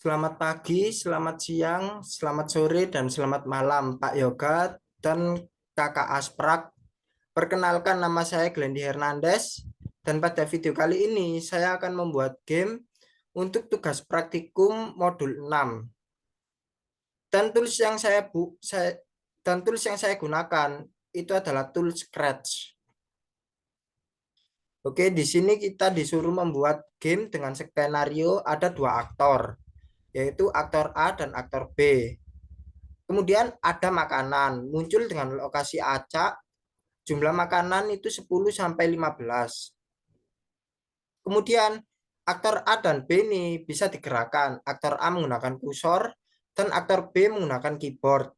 Selamat pagi, selamat siang, selamat sore, dan selamat malam, Pak Yoga dan Kakak Asprak. Perkenalkan, nama saya Glendy Hernandez, dan pada video kali ini saya akan membuat game untuk tugas praktikum modul 6. Dan tools yang saya gunakan itu adalah tools Scratch. Oke, di sini kita disuruh membuat game dengan skenario ada dua aktor, yaitu aktor A dan aktor B. Kemudian ada makanan, muncul dengan lokasi acak, jumlah makanan itu 10 sampai 15. Kemudian aktor A dan B ini bisa digerakkan. Aktor A menggunakan kursor dan aktor B menggunakan keyboard.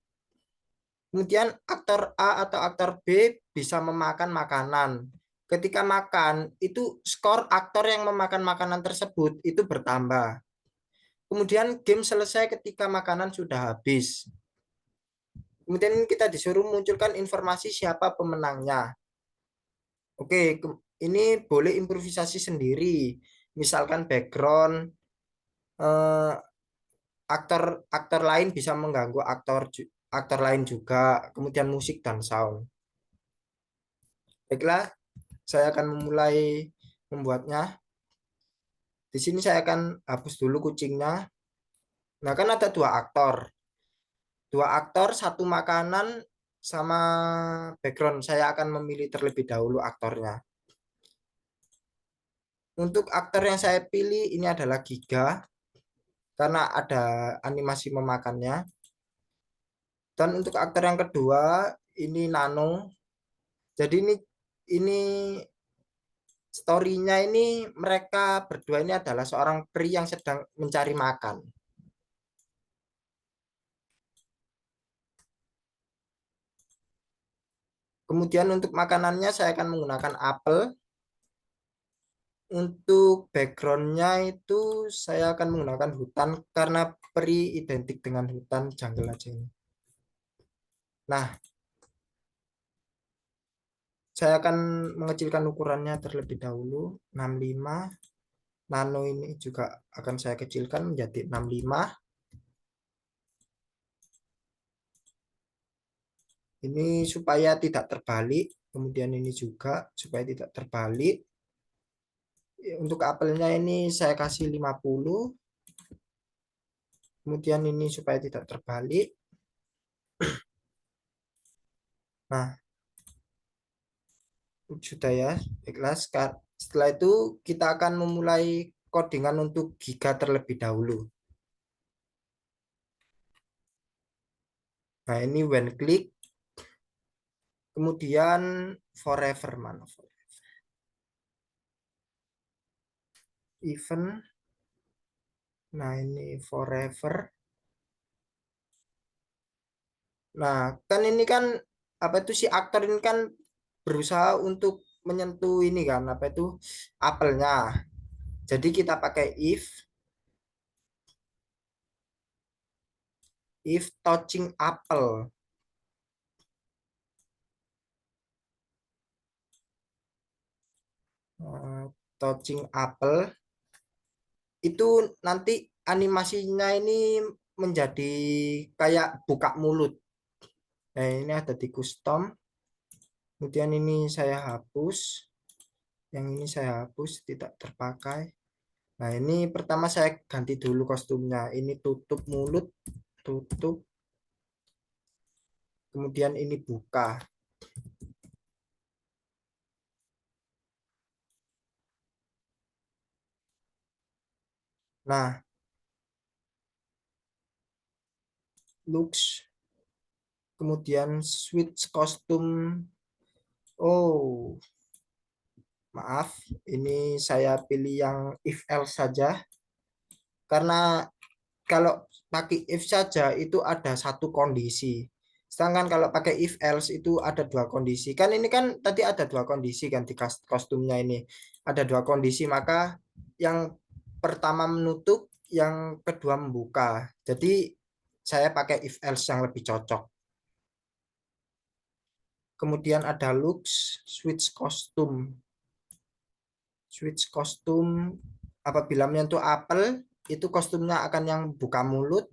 Kemudian aktor A atau aktor B bisa memakan makanan. Ketika makan, itu skor aktor yang memakan makanan tersebut itu bertambah. Kemudian game selesai ketika makanan sudah habis. Kemudian kita disuruh munculkan informasi siapa pemenangnya. Oke, ini boleh improvisasi sendiri. Misalkan background, eh, aktor lain bisa mengganggu aktor lain juga. Kemudian musik dan sound. Baiklah, saya akan memulai membuatnya. Di sini saya akan hapus dulu kucingnya. Nah, kan ada dua aktor. Dua aktor, satu makanan, sama background. Saya akan memilih terlebih dahulu aktornya. Untuk aktor yang saya pilih ini adalah Giga karena ada animasi memakannya. Dan untuk aktor yang kedua ini Nano. Jadi ini story-nya ini mereka berdua ini adalah seorang pria yang sedang mencari makan. Kemudian untuk makanannya saya akan menggunakan apel. Untuk backgroundnya itu saya akan menggunakan hutan karena peri identik dengan hutan jungle aja ini. Nah, saya akan mengecilkan ukurannya terlebih dahulu 65. Nano ini juga akan saya kecilkan menjadi 65. Ini supaya tidak terbalik. Kemudian ini juga supaya tidak terbalik. Untuk apelnya ini saya kasih 50. Kemudian ini supaya tidak terbalik. Nah, sudah ya. Baiklah, setelah itu kita akan memulai codingan untuk giga terlebih dahulu. Nah, ini when click. Kemudian forever mana? Event. Nah, ini forever. Nah, kan ini kan apa itu si aktor ini kan berusaha untuk menyentuh ini kan apa itu apelnya. Jadi kita pakai if touching apple. Touching apple itu nanti animasinya ini menjadi kayak buka mulut. Nah, ini ada di custom. Kemudian ini saya hapus. Yang ini saya hapus tidak terpakai. Nah, ini pertama saya ganti dulu kostumnya. Ini tutup mulut, tutup. Kemudian ini buka. Nah, looks. Kemudian switch kostum. Oh, maaf. Ini saya pilih yang if else saja. Karena kalau pakai if saja itu ada satu kondisi. Sedangkan kalau pakai if else itu ada dua kondisi. Kan ini kan tadi ada dua kondisi kan di kostumnya ini. Ada dua kondisi, maka yang pertama menutup, yang kedua membuka. Jadi saya pakai if else yang lebih cocok. Kemudian ada looks, switch kostum. Switch kostum Apabila menyentuh apel, itu kostumnya akan yang buka mulut.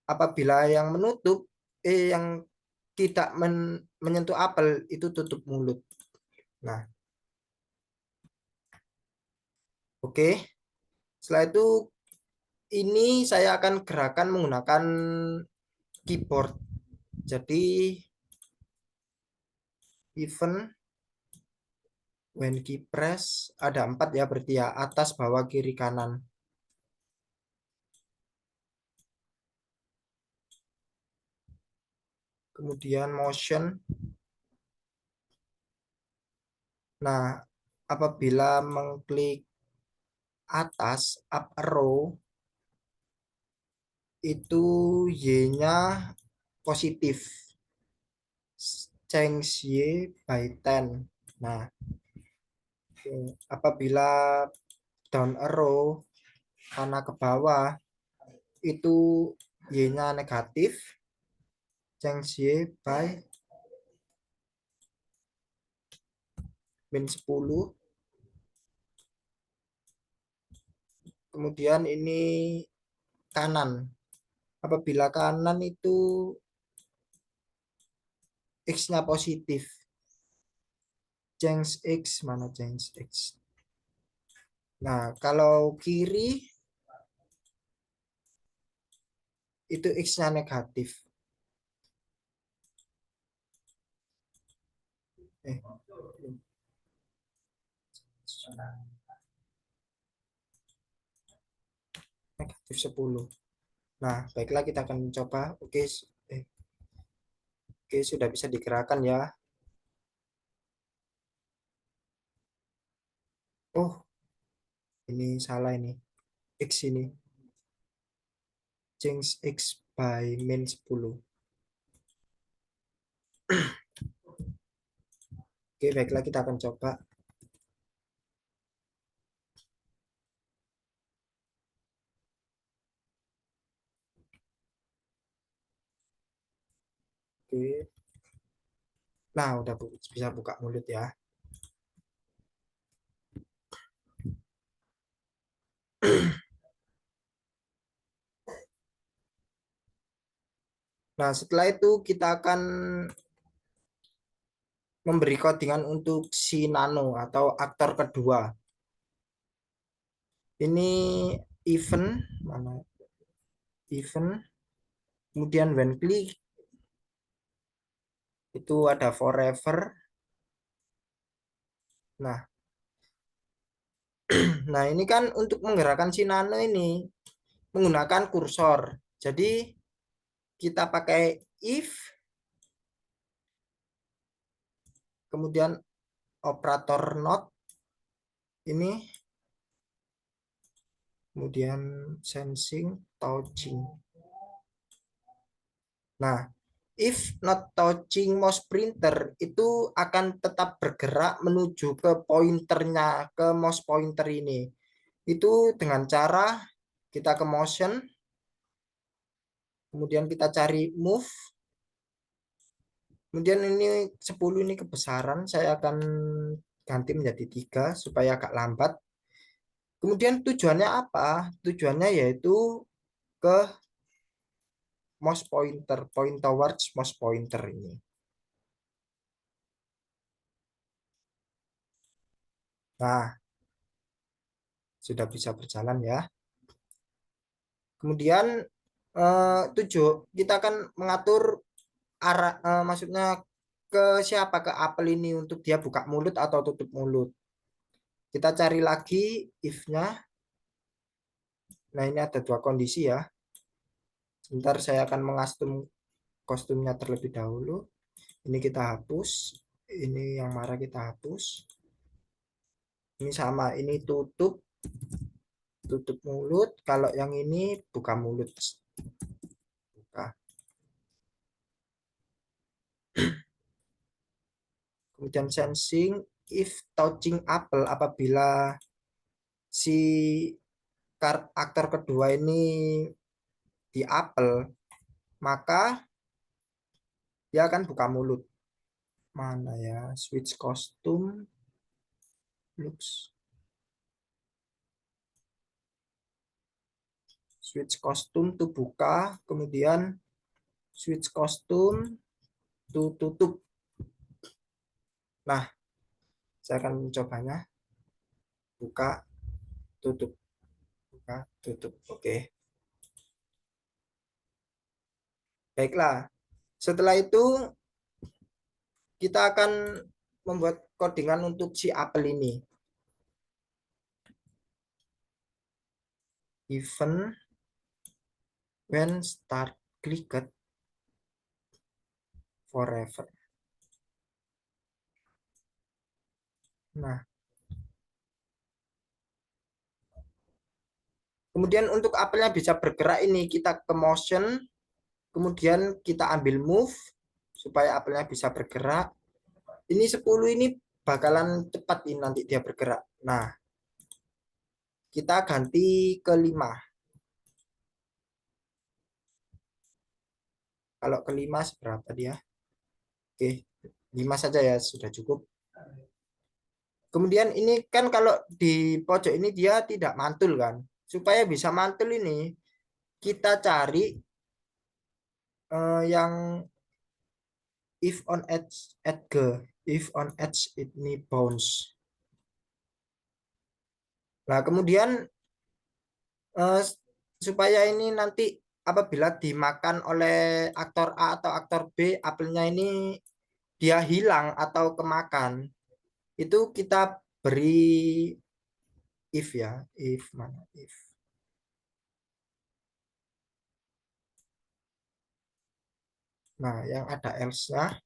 Apabila yang menutup, yang tidak menyentuh apel, itu tutup mulut. Nah, oke. Setelah itu, ini saya akan gerakan menggunakan keyboard. Jadi, event when key press ada 4 ya, berarti ya, atas, bawah, kiri, kanan. Kemudian motion. Nah, apabila mengklik atas up arrow, itu Y-nya positif. Change Y by 10. Nah, apabila down arrow karena ke bawah, itu Y-nya negatif. Change Y by -10. Kemudian ini kanan. Apabila kanan itu X-nya positif. Change X, mana change X? Nah, kalau kiri itu X-nya negatif. Eh, negatif 10. Nah, baiklah kita akan mencoba. Oke, sudah bisa digerakkan ya. Oh, ini salah ini. X ini. Change X by -10. Oke, baiklah kita akan coba. Oke. Nah, udah bisa buka mulut ya. Nah, setelah itu kita akan memberi codingan untuk si Nano atau aktor kedua. Ini event mana? Event. Kemudian when click itu ada forever. Nah, nah ini kan untuk menggerakkan si Nano ini menggunakan kursor. Jadi kita pakai if, kemudian operator not ini, kemudian sensing touching. Nah, if not touching mouse printer itu akan tetap bergerak menuju ke pointernya, ke mouse pointer ini. Itu dengan cara kita ke motion, kemudian kita cari move, kemudian ini 10 ini kebesaran, saya akan ganti menjadi 3 supaya agak lambat. Kemudian tujuannya apa? Tujuannya yaitu ke mouse pointer, point towards mouse pointer ini. Nah, sudah bisa berjalan ya. Kemudian kita akan mengatur arah, maksudnya ke siapa, ke apel ini untuk dia buka mulut atau tutup mulut. Kita cari lagi if-nya. Nah, ini ada 2 kondisi ya. Sebentar saya akan mengastum kostumnya terlebih dahulu. Ini kita hapus. Ini yang marah kita hapus. Ini sama, ini tutup mulut. Kalau yang ini buka mulut. Buka. Kemudian sensing if touching apple, apabila si aktor kedua ini di apel, maka dia akan buka mulut. Mana ya? Switch costume looks. switch kostum to buka, kemudian switch kostum to tutup. Nah, saya akan mencobanya. Buka, tutup, buka, tutup. Oke. Baiklah. Setelah itu kita akan membuat codingan untuk si apel ini. Even when start clicked forever. Nah, kemudian untuk apelnya bisa bergerak ini kita ke motion, kemudian kita ambil move supaya apelnya bisa bergerak. Ini 10 ini bakalan cepat ini nanti dia bergerak. Nah, kita ganti ke 5. Kalau ke 5 seberapa dia? Oke, 5 saja ya, sudah cukup. Kemudian ini kan kalau di pojok ini dia tidak mantul kan. Supaya bisa mantul ini kita cari yang if on edge at g, if on edge ini bounce. Nah, kemudian supaya ini nanti apabila dimakan oleh aktor A atau aktor B, apelnya ini dia hilang atau kemakan, itu kita beri if ya, if mana if. Nah, yang ada else-nya.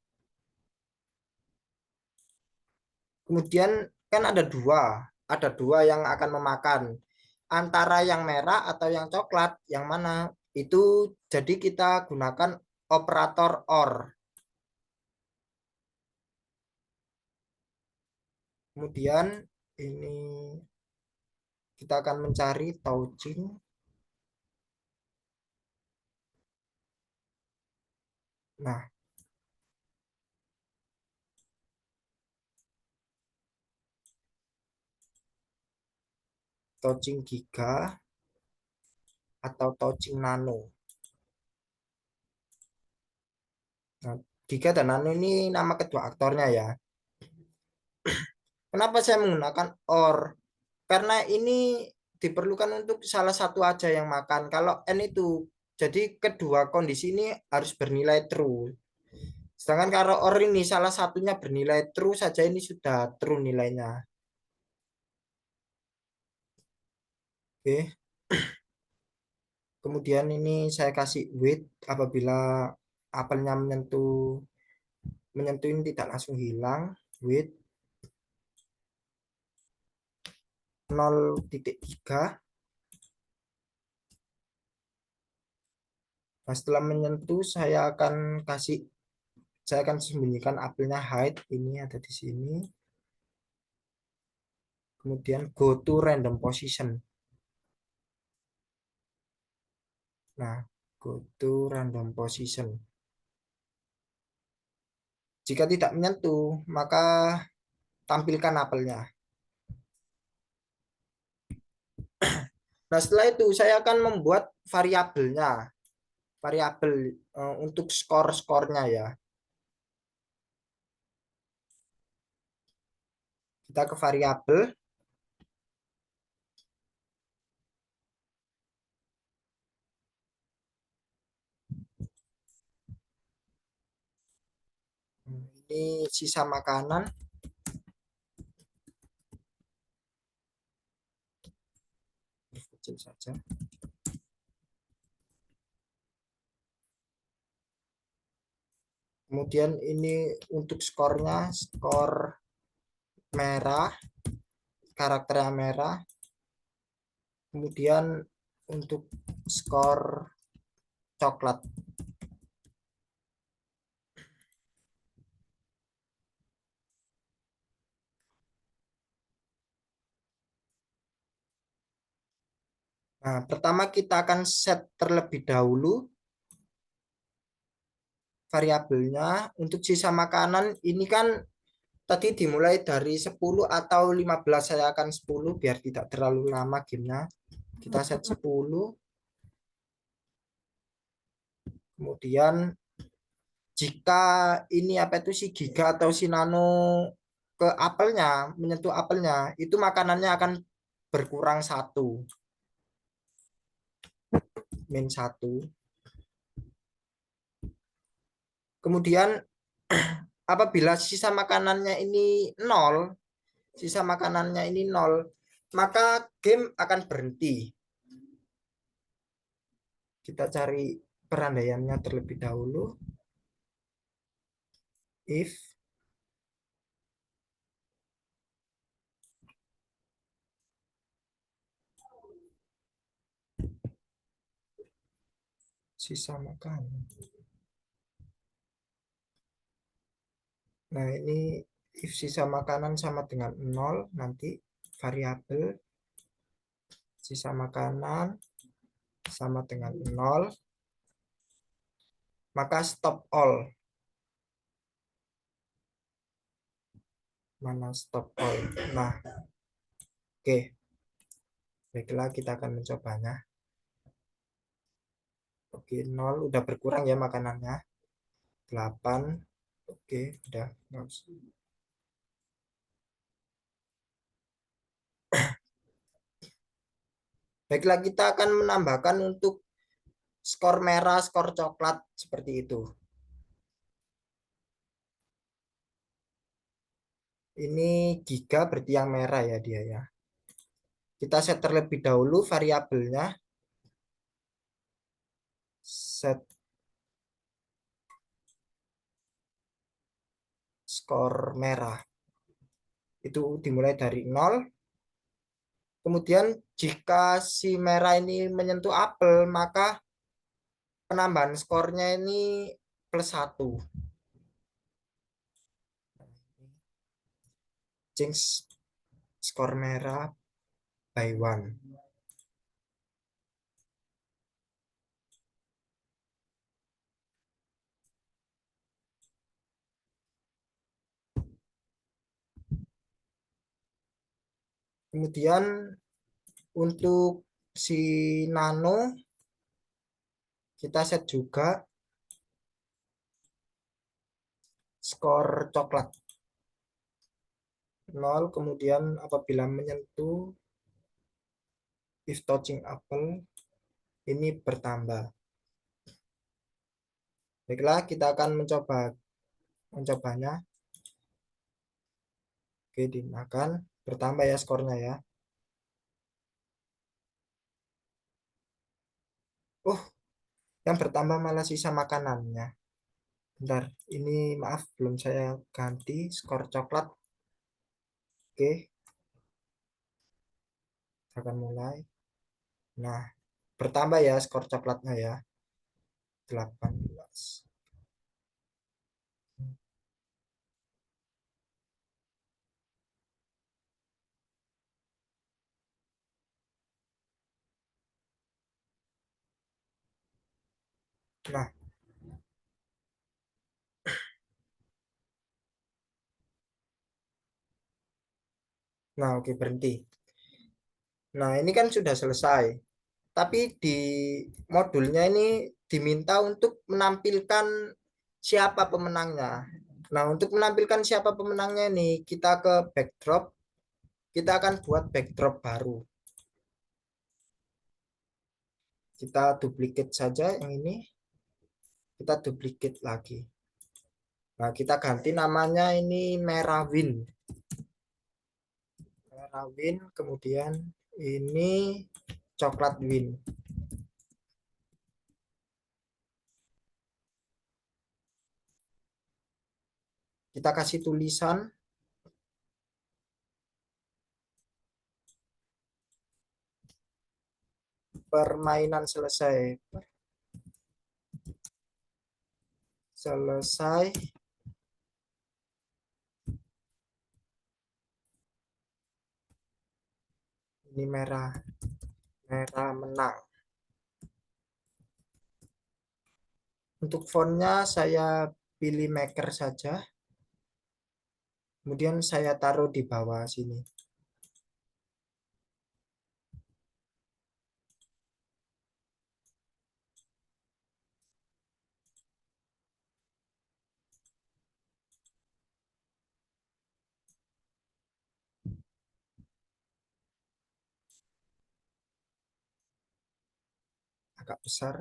Kemudian kan ada dua yang akan memakan antara yang merah atau yang coklat, yang mana itu jadi kita gunakan operator OR. Kemudian ini kita akan mencari touching. Nah, touching giga atau touching nano. Nah, giga dan nano ini nama kedua aktornya ya. Kenapa saya menggunakan OR? Karena ini diperlukan untuk salah satu aja yang makan. Kalau N itu, jadi kedua kondisi ini harus bernilai true. Sedangkan kalau OR ini salah satunya bernilai true saja, ini sudah true nilainya. Oke. Kemudian ini saya kasih wait apabila apelnya menyentuh ini tidak langsung hilang. Wait 0,3. Nah, setelah menyentuh saya akan sembunyikan apelnya hide, ini ada di sini. Kemudian go to random position. Nah, go to random position. Jika tidak menyentuh, maka tampilkan apelnya. Nah, setelah itu saya akan membuat variabelnya. Variabel untuk skor-skornya ya. Kita ke variabel. Ini sisa makanan. Kecil saja. Kemudian ini untuk skornya, skor merah, karakternya merah. Kemudian untuk skor coklat. Nah, pertama kita akan set terlebih dahulu variabelnya. Untuk sisa makanan ini kan tadi dimulai dari 10 atau 15, saya akan 10 biar tidak terlalu lama gamenya. Kita set 10. Kemudian jika ini apa itu si Giga atau si Nano ke apelnya, menyentuh apelnya, itu makanannya akan berkurang satu, min satu. Kemudian apabila sisa makanannya ini nol, sisa makanannya ini nol, maka game akan berhenti. Kita cari perandaiannya terlebih dahulu. If sisa makanan. Nah, ini if sisa makanan sama dengan nol, nanti variabel sisa makanan sama dengan nol, maka stop all. Mana stop all? Nah, oke. Baiklah, kita akan mencobanya. Oke, nol udah berkurang ya makanannya. 8. Oke, udah. Baiklah, kita akan menambahkan untuk skor merah, skor coklat seperti itu. Ini giga berarti yang merah ya dia ya. Kita set terlebih dahulu variabelnya. Set skor merah. Itu dimulai dari 0. Kemudian jika si merah ini menyentuh apel, maka penambahan skornya ini plus 1. Change skor merah by 1. Kemudian untuk si nano kita set juga skor coklat 0. Kemudian apabila menyentuh if touching apple ini bertambah. Baiklah, kita akan mencobanya. Oke, dimakan bertambah ya skornya ya. Oh, yang bertambah malah sisa makanannya. Bentar, ini maaf belum saya ganti skor coklat. Oke, akan mulai. Nah, bertambah ya skor coklatnya ya. 18. Nah, oke berhenti. Nah, ini kan sudah selesai. Tapi di modulnya ini diminta untuk menampilkan siapa pemenangnya. Nah, untuk menampilkan siapa pemenangnya ini, kita ke backdrop. Kita akan buat backdrop baru. Kita duplicate saja yang ini. Kita duplicate lagi. Nah, kita ganti namanya ini merah win. Merah win, kemudian ini coklat win. Kita kasih tulisan permainan selesai. Selesai. Ini merah. Merah menang. Untuk fontnya saya pilih maker saja. Kemudian saya taruh di bawah sini. agak besar.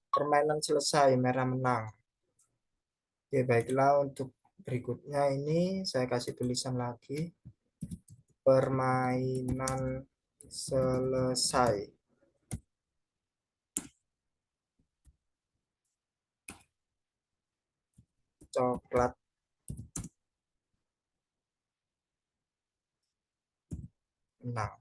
Permainan selesai, merah menang. Oke, baiklah, untuk berikutnya ini saya kasih tulisan lagi. Permainan selesai. Coklat menang.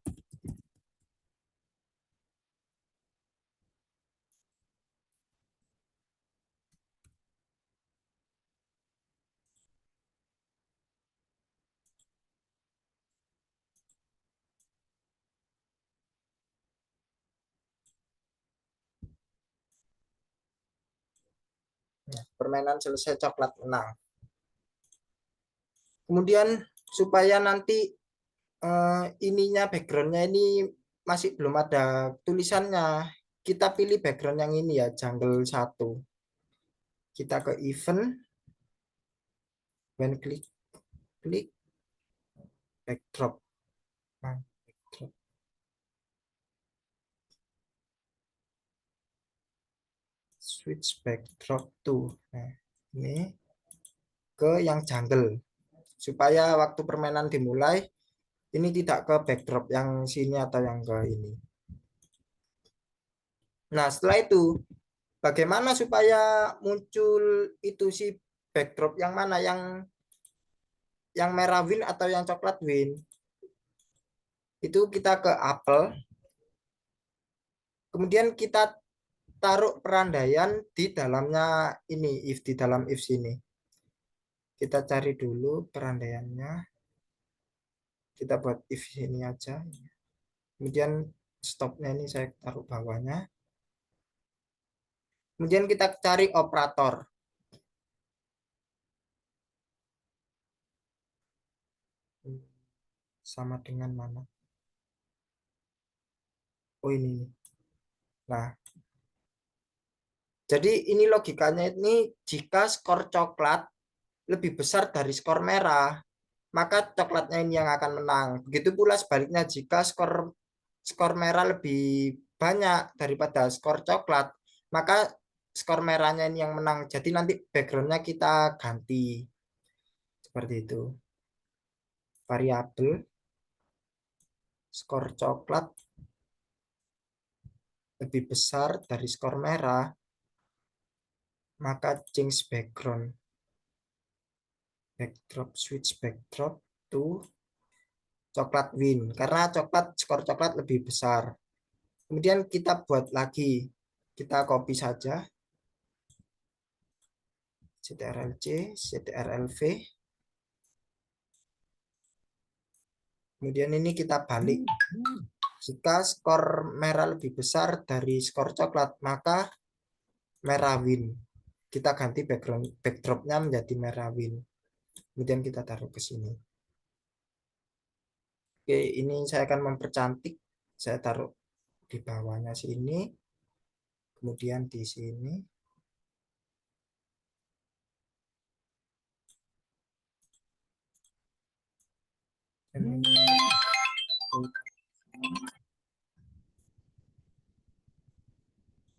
Nah, permainan selesai, coklat menang. Kemudian supaya nanti ininya, backgroundnya ini masih belum ada tulisannya, kita pilih background yang ini ya, jungle 1. Kita ke event, dan klik backdrop. Nah, backdrop. Switch backdrop to. Nah, ini ke yang jungle, supaya waktu permainan dimulai ini tidak ke backdrop yang sini atau yang ke ini. Nah, setelah itu bagaimana supaya muncul itu si backdrop yang mana, yang merah win atau yang coklat win? Itu kita ke apel, kemudian kita taruh perandaian di dalamnya ini, if, di dalam if sini. Kita cari dulu perandaiannya, kita buat if sini aja. Kemudian stopnya ini saya taruh bawahnya. Kemudian kita cari operator. Sama dengan mana? Oh, ini. Nah, jadi ini logikanya, ini jika skor coklat lebih besar dari skor merah, maka coklatnya ini yang akan menang. Begitu pula sebaliknya, jika skor skor merah lebih banyak daripada skor coklat, maka skor merahnya ini yang menang. Jadi nanti backgroundnya kita ganti seperti itu. Variabel skor coklat lebih besar dari skor merah, maka change background, backdrop, switch backdrop to coklat win, karena coklat, skor coklat lebih besar. Kemudian kita buat lagi, kita copy saja, ctrl-c, ctrl-v. Kemudian ini kita balik. Jika skor merah lebih besar dari skor coklat, maka merah win. Kita ganti background, backdropnya menjadi merah win. Kemudian kita taruh ke sini. Oke, ini saya akan mempercantik. Saya taruh di bawahnya sini. Kemudian di sini.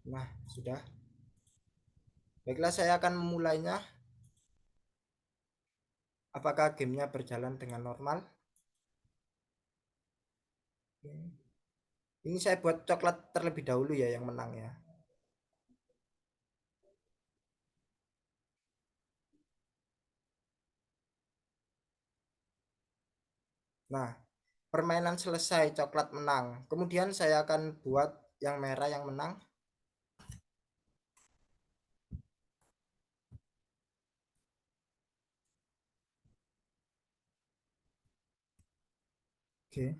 Nah, sudah. Baiklah, saya akan memulainya. Apakah gamenya berjalan dengan normal? Ini saya buat coklat terlebih dahulu ya, yang menang ya. Nah, permainan selesai, coklat menang. Kemudian saya akan buat yang merah yang menang. Oke.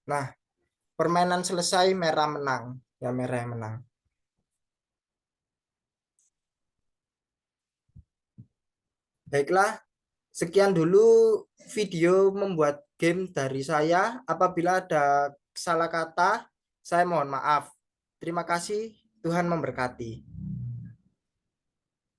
Nah, permainan selesai, merah menang. Ya, merah yang menang. Baiklah, Sekian dulu video membuat game dari saya. Apabila ada salah kata, saya mohon maaf. Terima kasih. Tuhan memberkati.